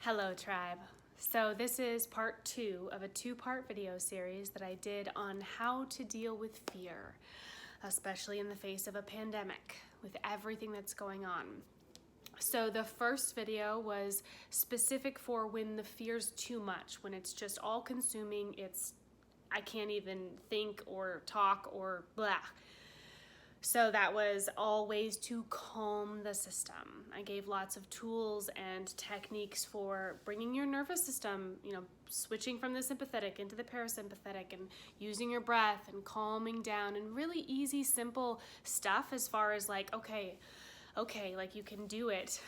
Hello tribe. So this is part 2 of a 2-part video series that I did on how to deal with fear, especially in the face of a pandemic with everything that's going on. So the first video was specific for when the fear's too much, when it's just all consuming, I can't even think or talk or blah. So that was all ways to calm the system. I gave lots of tools and techniques for bringing your nervous system, switching from the sympathetic into the parasympathetic and using your breath and calming down, and really easy, simple stuff as far as like, okay, like you can do it.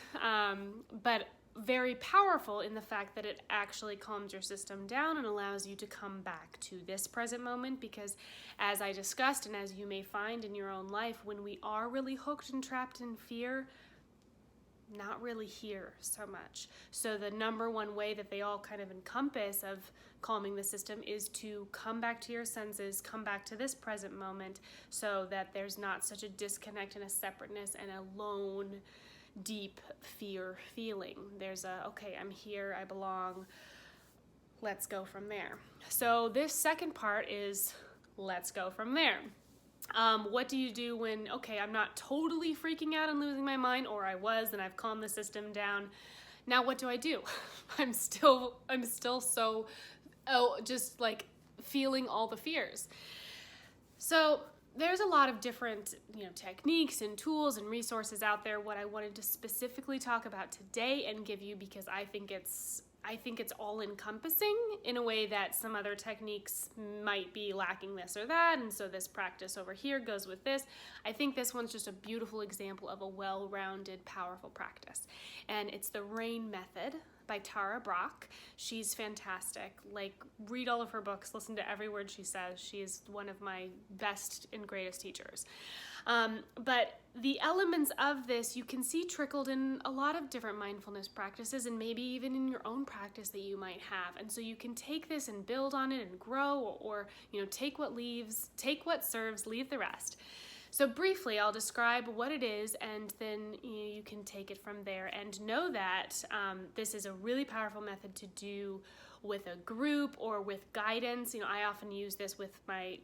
But very powerful in the fact that it actually calms your system down and allows you to come back to this present moment, because as I discussed, and as you may find in your own life, when we are really hooked and trapped in fear, not really here so much. So the number one way that they all kind of encompass of calming the system is to come back to your senses, come back to this present moment, so that there's not such a disconnect and a separateness and a lone, deep fear feeling. There's okay, I'm here, I belong, let's go from there. So this second part is let's go from there. What do you do when, okay, I'm not totally freaking out and losing my mind, or I was and I've calmed the system down. Now what do I do? I'm still so, just like feeling all the fears. So there's a lot of different, techniques and tools and resources out there. What I wanted to specifically talk about today and give you, because I think it's all encompassing in a way that some other techniques might be lacking this or that, and so this practice over here goes with this. I think this one's just a beautiful example of a well-rounded, powerful practice. And it's the RAIN method by Tara Brach. She's fantastic. Like, read all of her books, listen to every word she says. She is one of my best and greatest teachers. But the elements of this you can see trickled in a lot of different mindfulness practices, and maybe even in your own practice that you might have. And so you can take this and build on it and grow, or take what serves, leave the rest. So briefly, I'll describe what it is, and then you can take it from there. And know that this is a really powerful method to do with a group or with guidance. I often use this with my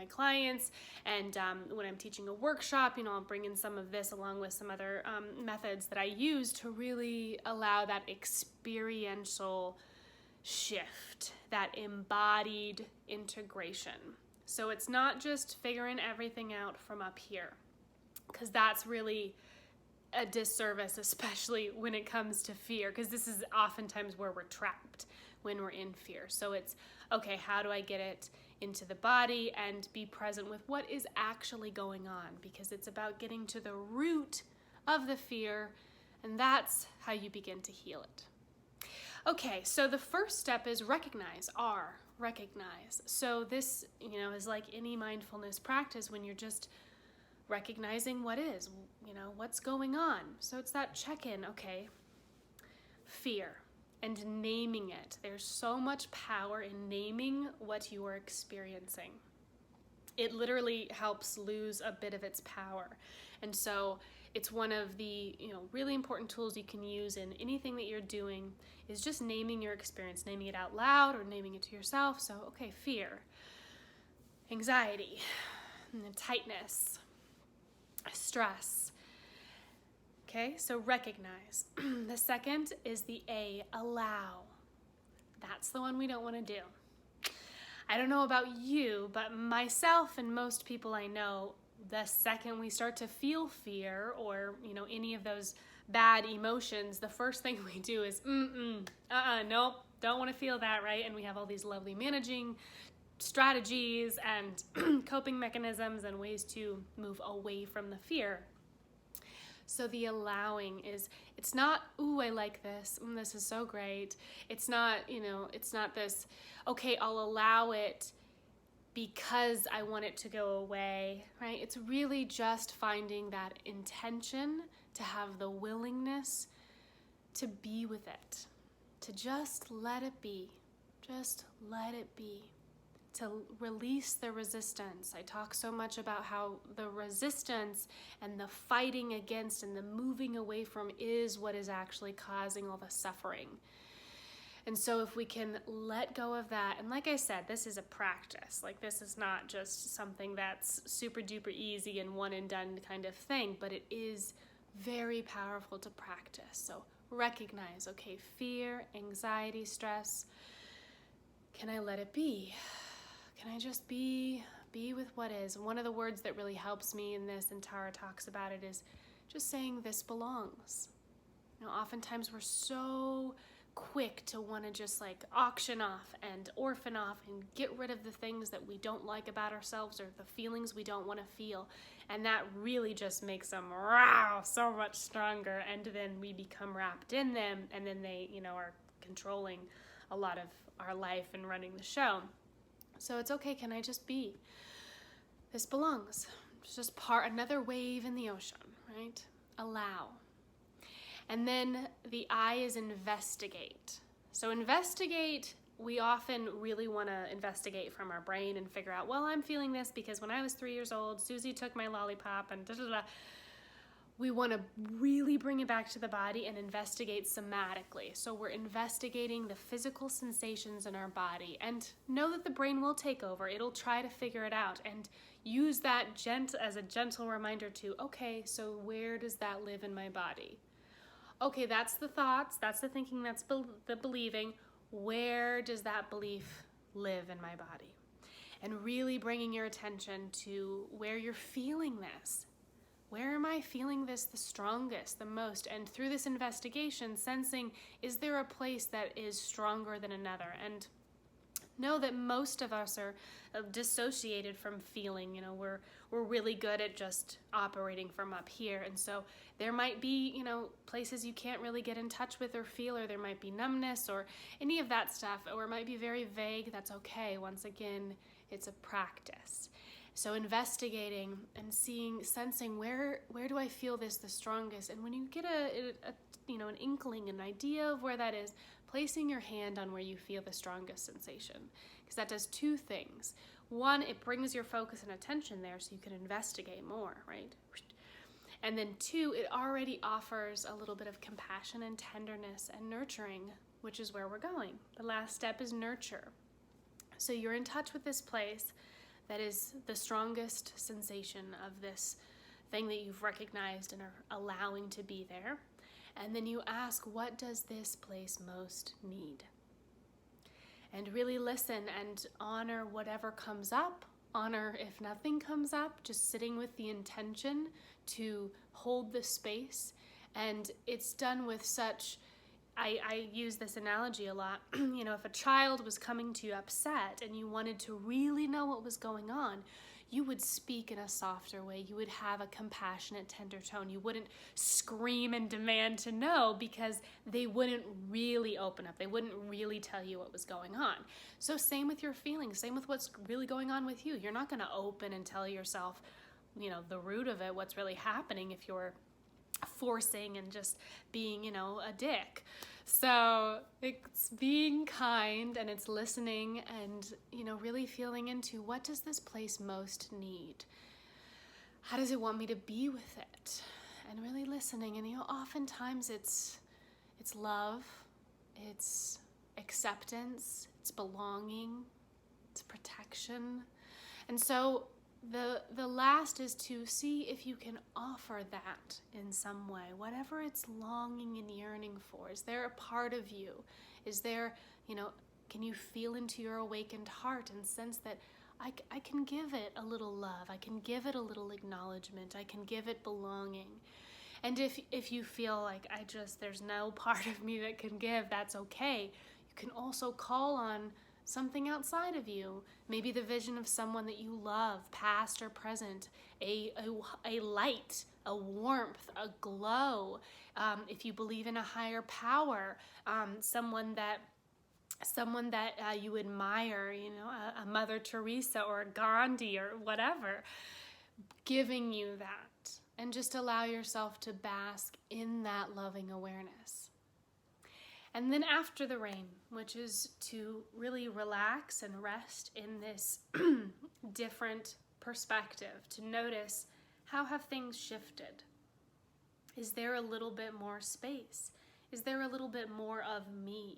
clients, and when I'm teaching a workshop, I'll bring in some of this along with some other methods that I use to really allow that experiential shift, that embodied integration. So it's not just figuring everything out from up here, because that's really a disservice, especially when it comes to fear, because this is oftentimes where we're trapped when we're in fear. So it's, okay, how do I get it into the body and be present with what is actually going on? Because it's about getting to the root of the fear, and that's how you begin to heal it. Okay, so the first step is recognize. Recognize. So this, is like any mindfulness practice, when you're just recognizing what is, what's going on. So it's that check-in, okay, fear, and naming it. There's so much power in naming what you are experiencing. It literally helps lose a bit of its power. And so it's one of the really important tools you can use in anything that you're doing, is just naming your experience, naming it out loud or naming it to yourself. So, okay, fear, anxiety, tightness, stress. Okay, so recognize. The second is the A, allow. That's the one we don't want to do. I don't know about you, but myself and most people I know, the second we start to feel fear or, any of those bad emotions, the first thing we do is, nope, don't want to feel that, right? And we have all these lovely managing strategies and coping mechanisms and ways to move away from the fear. So the allowing is, it's not, ooh, I like this, this is so great. It's not, it's not this, okay, I'll allow it because I want it to go away, right? It's really just finding that intention to have the willingness to be with it, to just let it be, to release the resistance. I talk so much about how the resistance and the fighting against and the moving away from is what is actually causing all the suffering. And so if we can let go of that, and like I said, this is a practice. Like, this is not just something that's super duper easy and one and done kind of thing, but it is very powerful to practice. So recognize, okay, fear, anxiety, stress, can I let it be? Can I just be with what is? One of the words that really helps me in this, and Tara talks about it, is just saying this belongs. Oftentimes we're so quick to want to just like auction off and orphan off and get rid of the things that we don't like about ourselves or the feelings we don't want to feel. And that really just makes them so much stronger. And then we become wrapped in them, and then they, are controlling a lot of our life and running the show. So it's okay. Can I just be? This belongs. It's just another wave in the ocean, right? Allow. And then the I is investigate. So investigate, we often really want to investigate from our brain and figure out, well, I'm feeling this because when I was 3 years old, Susie took my lollipop and da-da-da. We want to really bring it back to the body and investigate somatically. So we're investigating the physical sensations in our body, and know that the brain will take over. It'll try to figure it out, and use that as a gentle reminder to, okay, so where does that live in my body? Okay, that's the thoughts, that's the thinking, that's the believing. Where does that belief live in my body? And really bringing your attention to where you're feeling this. Where am I feeling this the strongest, the most? And through this investigation, sensing, is there a place that is stronger than another? And know that most of us are dissociated from feeling. We're really good at just operating from up here. And so there might be, places you can't really get in touch with or feel, or there might be numbness or any of that stuff, or it might be very vague. That's okay. Once again, it's a practice. So investigating and sensing where do I feel this the strongest? And when you get an inkling, an idea of where that is, placing your hand on where you feel the strongest sensation, because that does two things. One, it brings your focus and attention there so you can investigate more, right? And then two, it already offers a little bit of compassion and tenderness and nurturing, which is where we're going. The last step is nurture. So you're in touch with this place that is the strongest sensation of this thing that you've recognized and are allowing to be there. And then you ask, what does this place most need? And really listen and honor whatever comes up. Honor if nothing comes up, just sitting with the intention to hold the space. And it's done with such, I use this analogy a lot. If a child was coming to you upset and you wanted to really know what was going on, you would speak in a softer way. You would have a compassionate, tender tone. You wouldn't scream and demand to know, because they wouldn't really open up. They wouldn't really tell you what was going on. So same with your feelings, same with what's really going on with you. You're not going to open and tell yourself, the root of it, what's really happening, if you're forcing and just being, a dick. So it's being kind, and it's listening and, really feeling into, what does this place most need? How does it want me to be with it? And really listening. And, oftentimes it's love, it's acceptance, it's belonging, it's protection. And so the last is to see if you can offer that in some way, whatever it's longing and yearning for. Is there a part of you? Is there, can you feel into your awakened heart and sense that I can give it a little love, I can give it a little acknowledgement, I can give it belonging. And if you feel like there's no part of me that can give, that's okay. You can also call on something outside of you, maybe the vision of someone that you love, past or present, a light, a warmth, a glow. If you believe in a higher power, someone that you admire, a Mother Teresa or a Gandhi or whatever, giving you that, and just allow yourself to bask in that loving awareness. And then after the rain, which is to really relax and rest in this different perspective, to notice, how have things shifted? Is there a little bit more space? Is there a little bit more of me?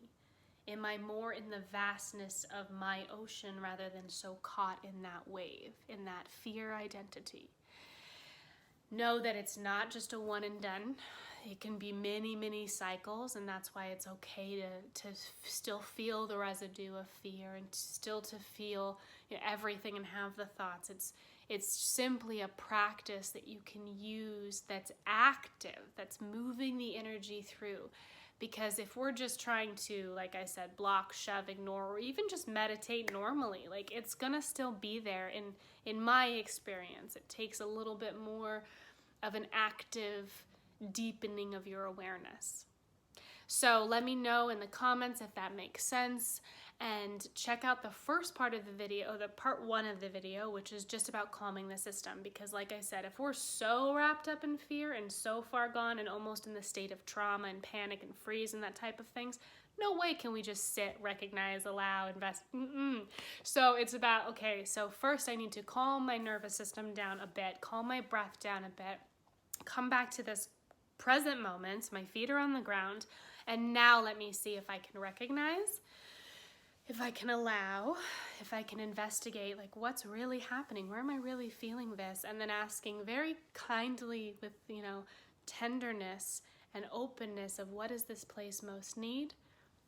Am I more in the vastness of my ocean rather than so caught in that wave, in that fear identity? Know that it's not just a one and done. It can be many, many cycles, and that's why it's okay to still feel the residue of fear and still to feel, you know, everything and have the thoughts. It's simply a practice that you can use that's active, that's moving the energy through. Because if we're just trying to, like I said, block, shove, ignore, or even just meditate normally, like it's gonna still be there. In my experience, it takes a little bit more of an active deepening of your awareness. So let me know in the comments if that makes sense, and check out the first part of the video, the part 1 of the video, which is just about calming the system. Because like I said, if we're so wrapped up in fear and so far gone and almost in the state of trauma and panic and freeze and that type of things, no way can we just sit, recognize, allow, invest. So it's about, okay, so first I need to calm my nervous system down a bit, calm my breath down a bit, come back to this present moment, my feet are on the ground, and now let me see if I can recognize, if I can allow, if I can investigate, like what's really happening, where am I really feeling this, and then asking very kindly with, you know, tenderness and openness of what does this place most need,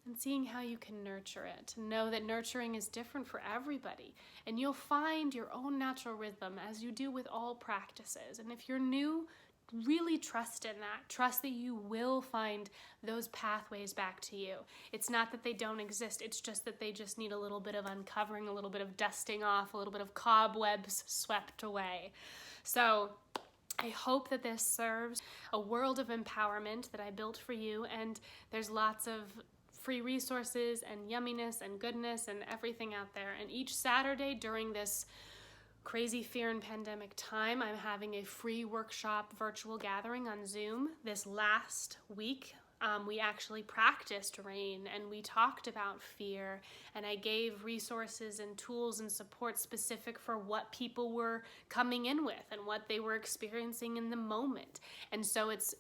and seeing how you can nurture it. Know that nurturing is different for everybody, and you'll find your own natural rhythm as you do with all practices. And if you're new, really trust in that. Trust that you will find those pathways back to you. It's not that they don't exist, it's just that they just need a little bit of uncovering, a little bit of dusting off, a little bit of cobwebs swept away. So I hope that this serves a world of empowerment that I built for you, and there's lots of free resources and yumminess and goodness and everything out there. And each Saturday during this crazy fear and pandemic time, I'm having a free workshop virtual gathering on Zoom. This last week, we actually practiced rain and we talked about fear, and I gave resources and tools and support specific for what people were coming in with and what they were experiencing in the moment. And so it's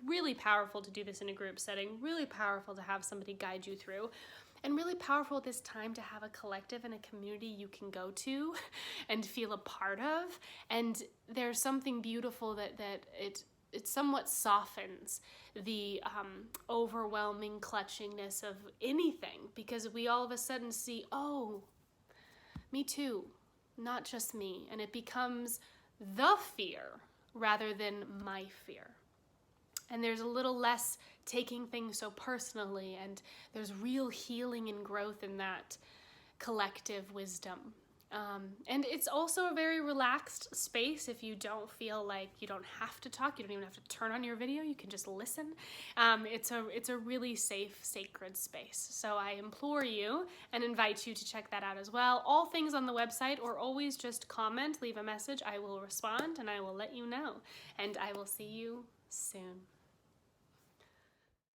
really powerful to do this in a group setting, really powerful to have somebody guide you through, and really powerful at this time to have a collective and a community you can go to and feel a part of. And there's something beautiful that it somewhat softens the overwhelming clutchingness of anything, because we all of a sudden see, oh, me too, not just me. And it becomes the fear rather than my fear. And there's a little less taking things so personally, and there's real healing and growth in that collective wisdom. And it's also a very relaxed space. If you don't feel like you don't have to talk, you don't even have to turn on your video, you can just listen. It's a really safe, sacred space. So I implore you and invite you to check that out as well. All things on the website, or always just comment, leave a message. I will respond and I will let you know. And I will see you soon.